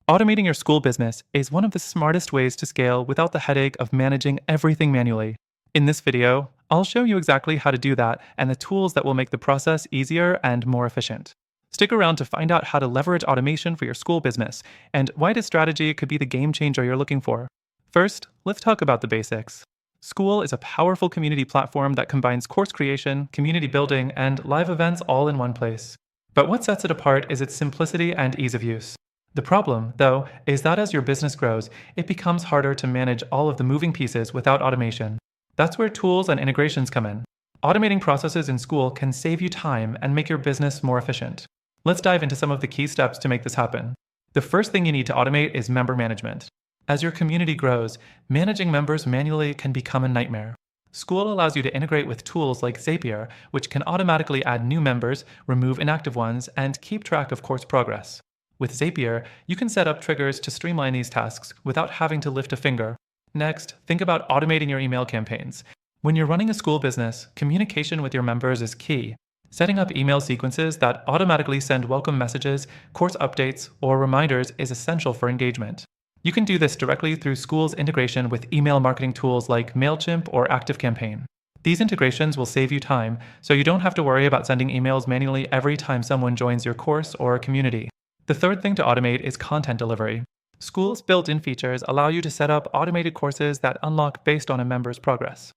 Automating your school business is one of the smartest ways to scale without the headache of managing everything manually. In this video, I'll show you exactly how to do that and the tools that will make the process easier and more efficient. Stick around to find out how to leverage automation for your school business and why this strategy could be the game changer you're looking for. First, let's talk about the basics. Skool is a powerful community platform that combines course creation, community building, and live events all in one place. But what sets it apart is its simplicity and ease of use. The problem, though, is that as your business grows, it becomes harder to manage all of the moving pieces without automation. That's where tools and integrations come in. Automating processes in Skool can save you time and make your business more efficient. Let's dive into some of the key steps to make this happen. The first thing you need to automate is member management. As your community grows, managing members manually can become a nightmare. Skool allows you to integrate with tools like Zapier, which can automatically add new members, remove inactive ones, and keep track of course progress. With Zapier, you can set up triggers to streamline these tasks without having to lift a finger. Next, think about automating your email campaigns. When you're running a school business, communication with your members is key. Setting up email sequences that automatically send welcome messages, course updates, or reminders is essential for engagement. You can do this directly through Skool's integration with email marketing tools like MailChimp or ActiveCampaign. These integrations will save you time, so you don't have to worry about sending emails manually every time someone joins your course or community. The third thing to automate is content delivery. Skool's built-in features allow you to set up automated courses that unlock based on a member's progress.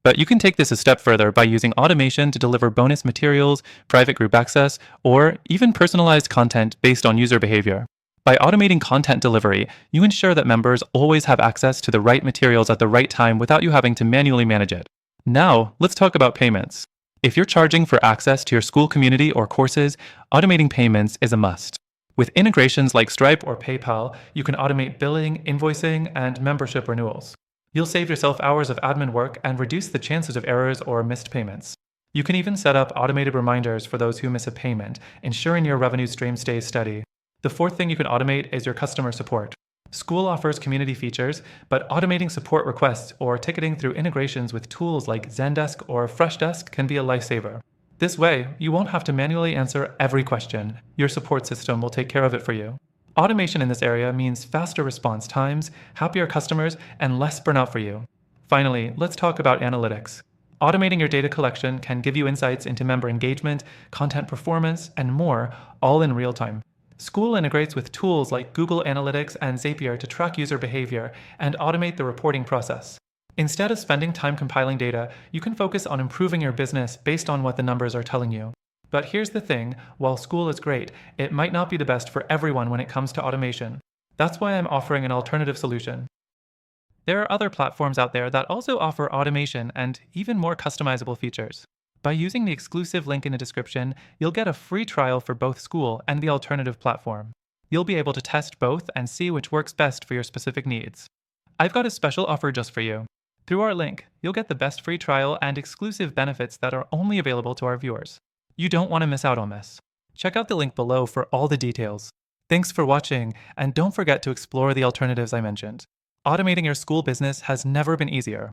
But you can take this a step further by using automation to deliver bonus materials, private group access, or even personalized content based on user behavior. By automating content delivery, you ensure that members always have access to the right materials at the right time without you having to manually manage it. Now, let's talk about payments. If you're charging for access to your school community or courses, automating payments is a must. With integrations like Stripe or PayPal, you can automate billing, invoicing, and membership renewals. You'll save yourself hours of admin work and reduce the chances of errors or missed payments. You can even set up automated reminders for those who miss a payment, ensuring your revenue stream stays steady. The fourth thing you can automate is your customer support. Skool offers community features, but automating support requests or ticketing through integrations with tools like Zendesk or Freshdesk can be a lifesaver. This way, you won't have to manually answer every question. Your support system will take care of it for you. Automation in this area means faster response times, happier customers, and less burnout for you. Finally, let's talk about analytics. Automating your data collection can give you insights into member engagement, content performance, and more, all in real time. Skool integrates with tools like Google Analytics and Zapier to track user behavior and automate the reporting process. Instead of spending time compiling data, you can focus on improving your business based on what the numbers are telling you. But here's the thing, while Skool is great, it might not be the best for everyone when it comes to automation. That's why I'm offering an alternative solution. There are other platforms out there that also offer automation and even more customizable features. By using the exclusive link in the description, you'll get a free trial for both Skool and the alternative platform. You'll be able to test both and see which works best for your specific needs. I've got a special offer just for you. Through our link, you'll get the best free trial and exclusive benefits that are only available to our viewers. You don't want to miss out on this. Check out the link below for all the details. Thanks for watching, and don't forget to explore the alternatives I mentioned. Automating your school business has never been easier.